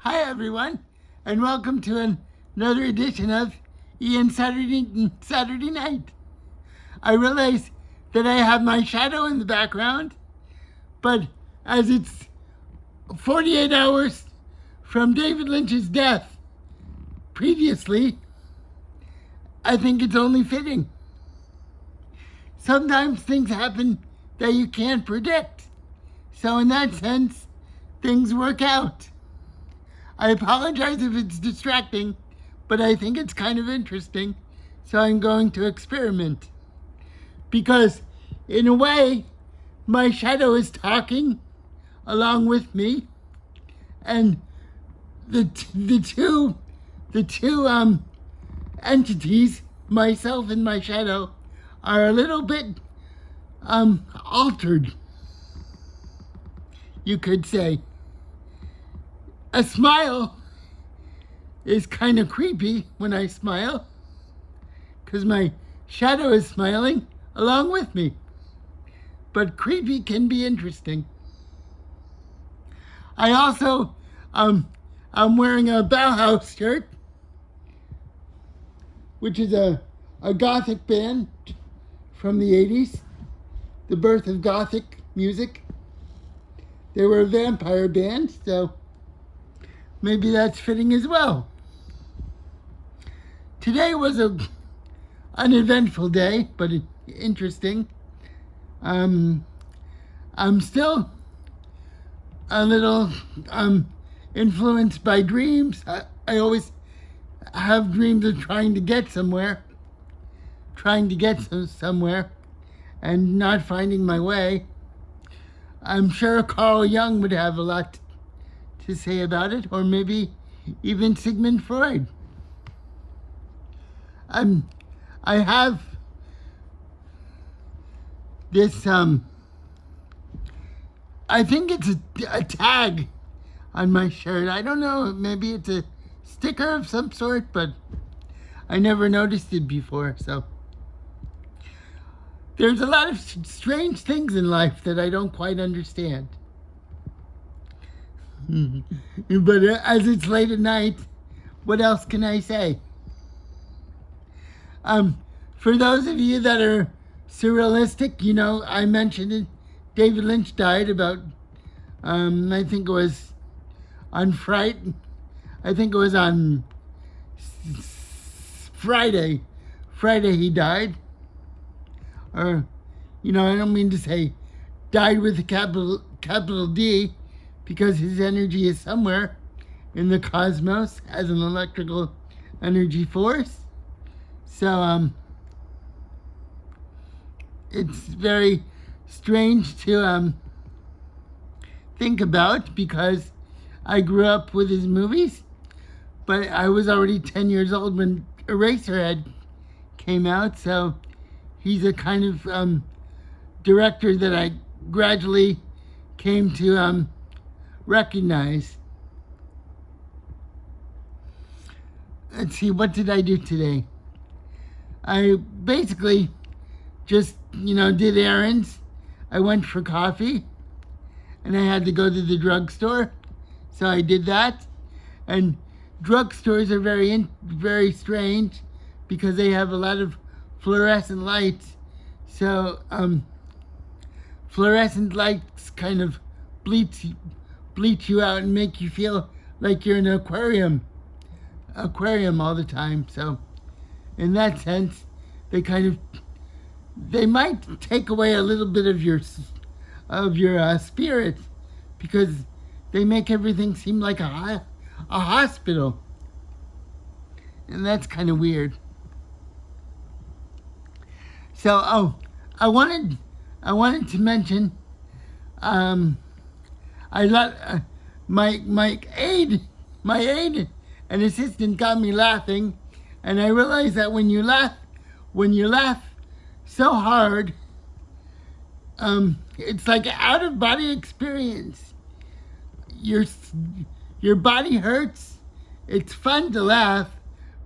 Hi everyone, and welcome to another edition of Ian Saturday Night. I realize that I have my shadow in the background, but as it's 48 hours from David Lynch's death previously, I think it's only fitting. Sometimes things happen that you can't predict. So in that sense, things work out. I apologize if it's distracting, but I think it's kind of interesting, so I'm going to experiment. Because, in a way, my shadow is talking along with me, and the two entities, myself and my shadow, are a little bit altered, you could say. A smile is kind of creepy when I smile, because my shadow is smiling along with me. But creepy can be interesting. I also, I'm wearing a Bauhaus shirt, which is a Gothic band from the 80s, the birth of Gothic music. They were a vampire band, so maybe that's fitting as well. Today was an uneventful day, but interesting. I'm still a little influenced by dreams. I always have dreams of trying to get somewhere, and not finding my way. I'm sure Carl Jung would have a lot to say about it, or maybe even Sigmund Freud. I have this, I think it's a tag on my shirt. I don't know, maybe it's a sticker of some sort, but I never noticed it before, so. There's a lot of strange things in life that I don't quite understand. But as it's late at night, what else can I say? For those of you that are surrealistic, you know, I mentioned it. David Lynch died about, I think it was on Friday. I think it was on Friday. Friday he died. Or, you know, I don't mean to say died with a capital D, because his energy is somewhere in the cosmos as an electrical energy force. So, it's very strange to think about, because I grew up with his movies, but I was already 10 years old when Eraserhead came out, so he's a kind of director that I gradually came to recognize. Let's see, what did I do today? I basically just, did errands. I went for coffee, and I had to go to the drugstore, so I did that. And drugstores are very strange, because they have a lot of fluorescent lights. So fluorescent lights kind of bleach you out and make you feel like you're in an aquarium all the time. So in that sense, they might take away a little bit of your spirit, because they make everything seem like a hospital, and that's kind of weird. So I wanted to mention, I let my aide and assistant got me laughing, and I realized that when you laugh so hard, it's like an out-of-body experience. Your body hurts. It's fun to laugh,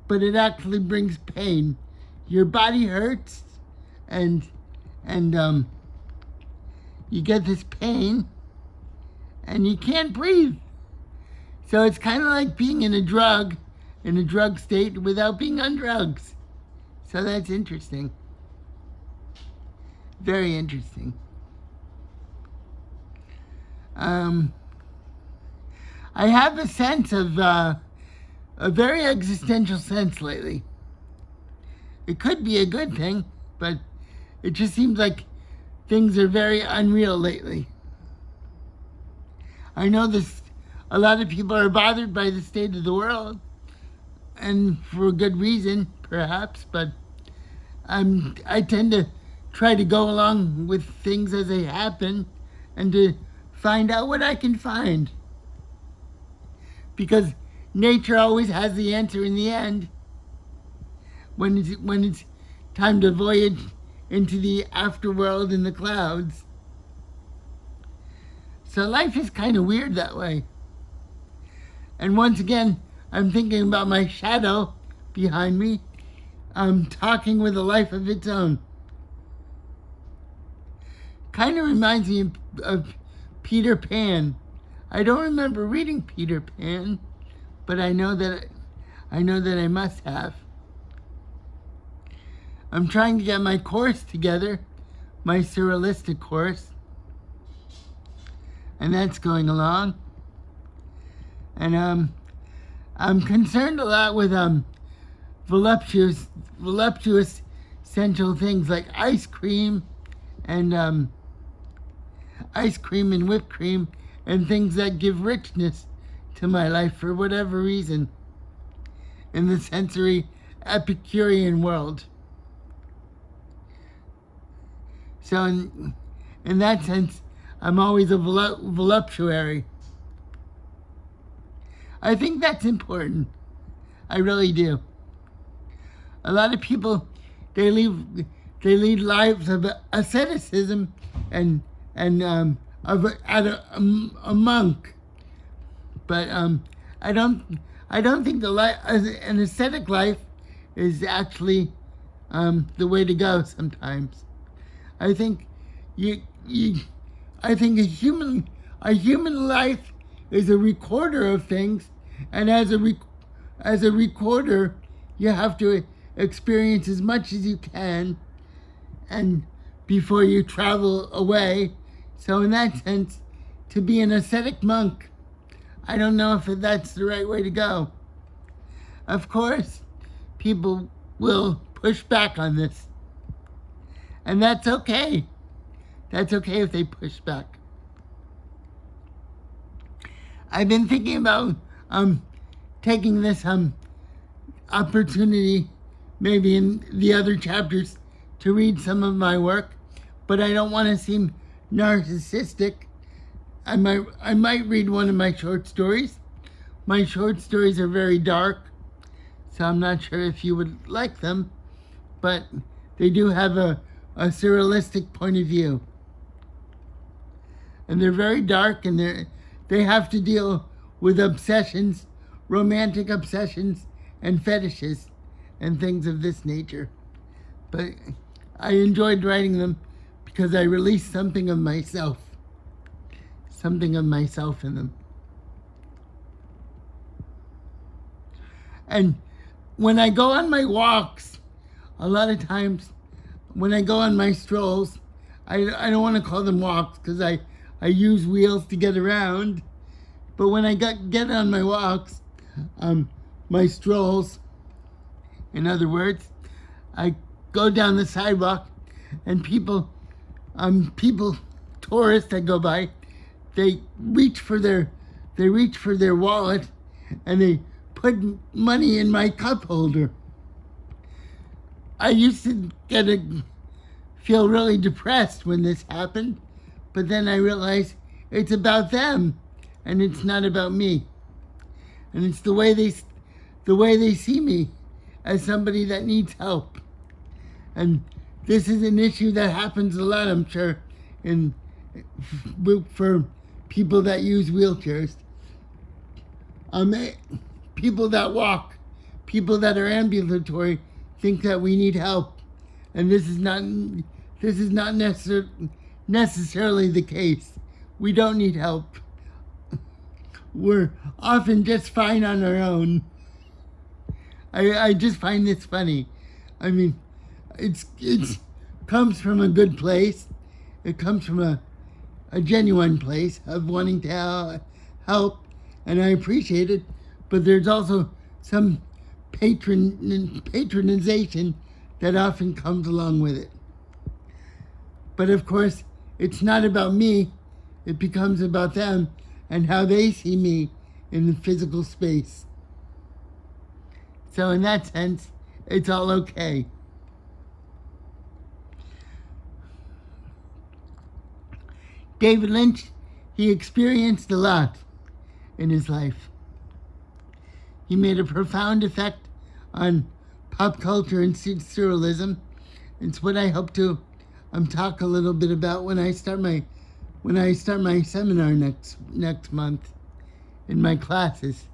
but it actually brings pain. Your body hurts, and you get this pain, and you can't breathe. So it's kind of like being in a drug state without being on drugs. So that's interesting. Very interesting. I have a sense of, a very existential sense lately. It could be a good thing, but it just seems like things are very unreal lately. I know a lot of people are bothered by the state of the world, and for a good reason, perhaps, but I tend to try to go along with things as they happen and to find out what I can find. Because nature always has the answer in the end when it's time to voyage into the afterworld in the clouds. So life is kind of weird that way. And once again, I'm thinking about my shadow behind me, talking with a life of its own. Kind of reminds me of Peter Pan. I don't remember reading Peter Pan, but I know that I must have. I'm trying to get my course together, my Surrealistic course, and that's going along. And I'm concerned a lot with voluptuous sensual things like ice cream and whipped cream and things that give richness to my life for whatever reason in the sensory Epicurean world. So in that sense, I'm always a voluptuary. I think that's important. I really do. A lot of people, they lead lives of asceticism and of a monk, but I don't think an ascetic life is actually the way to go. Sometimes, I think I think a human life is a recorder of things, and as a recorder, you have to experience as much as you can, and before you travel away. So in that sense, to be an ascetic monk, I don't know if that's the right way to go. Of course, people will push back on this, and that's okay. That's okay if they push back. I've been thinking about taking this opportunity, maybe in the other chapters, to read some of my work, but I don't want to seem narcissistic. I might read one of my short stories. My short stories are very dark, so I'm not sure if you would like them, but they do have a surrealistic point of view. And they're very dark, and they have to deal with obsessions, romantic obsessions, and fetishes, and things of this nature. But I enjoyed writing them because I released something of myself in them. And when I go on my walks, a lot of times, when I go on my strolls, I don't want to call them walks because I use wheels to get around. But when I get on my walks, my strolls, in other words, I go down the sidewalk, and people, tourists that go by, they reach for their wallet, and they put money in my cup holder. I used to feel really depressed when this happened, but then I realized it's about them, and it's not about me. And it's the way they see me as somebody that needs help. And this is an issue that happens a lot, I'm sure, for people that use wheelchairs. People that walk, people that are ambulatory, think that we need help, and this is not necessarily the case. We don't need help. we're often just fine on our own. I just find this funny. I mean, it's comes from a good place. It comes from a genuine place of wanting to help, and I appreciate it. But there's also some patronization that often comes along with it. But of course, it's not about me. It becomes about them and how they see me in the physical space. So in that sense, it's all okay. David Lynch, he experienced a lot in his life. He made a profound effect on pop culture and surrealism. It's what I hope to talk a little bit about when I start my seminar next month in my classes.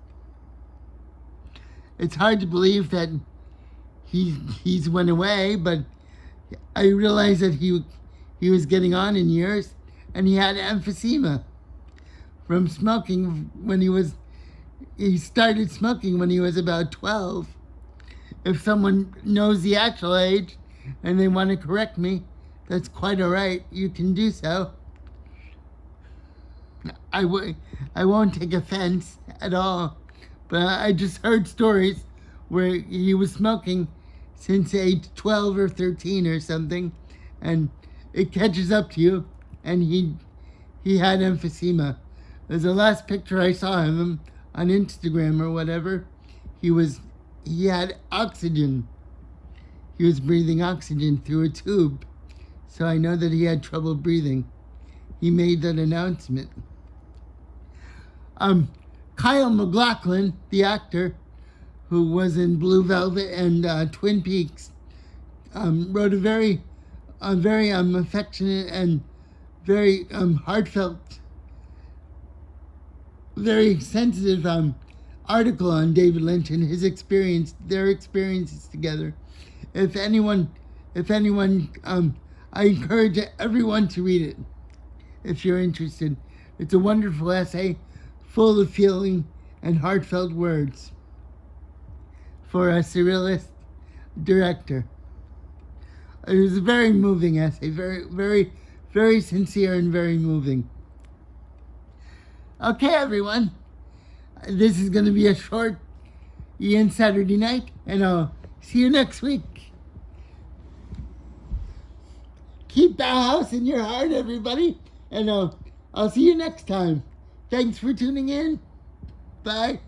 It's hard to believe that he's went away, but I realized that he was getting on in years, and he had emphysema from smoking he started smoking when he was about 12. If someone knows the actual age and they want to correct me, that's quite all right. You can do so. I won't take offense at all, but I just heard stories where he was smoking since age 12 or 13 or something, and it catches up to you, and he had emphysema. There's the last picture I saw of him on Instagram or whatever. He had oxygen. He was breathing oxygen through a tube. So I know that he had trouble breathing. He made that announcement. Kyle MacLachlan, the actor who was in Blue Velvet and Twin Peaks, wrote a very affectionate and very heartfelt, very sensitive article on David Lynch and their experiences together. If anyone, I encourage everyone to read it if you're interested. It's a wonderful essay full of feeling and heartfelt words for a surrealist director. It was a very moving essay, very, very, very sincere and very moving. Okay, everyone. This is going to be a short Ian Saturday night, and I'll see you next week. Keep Bauhaus in your heart, everybody, and I'll see you next time. Thanks for tuning in. Bye.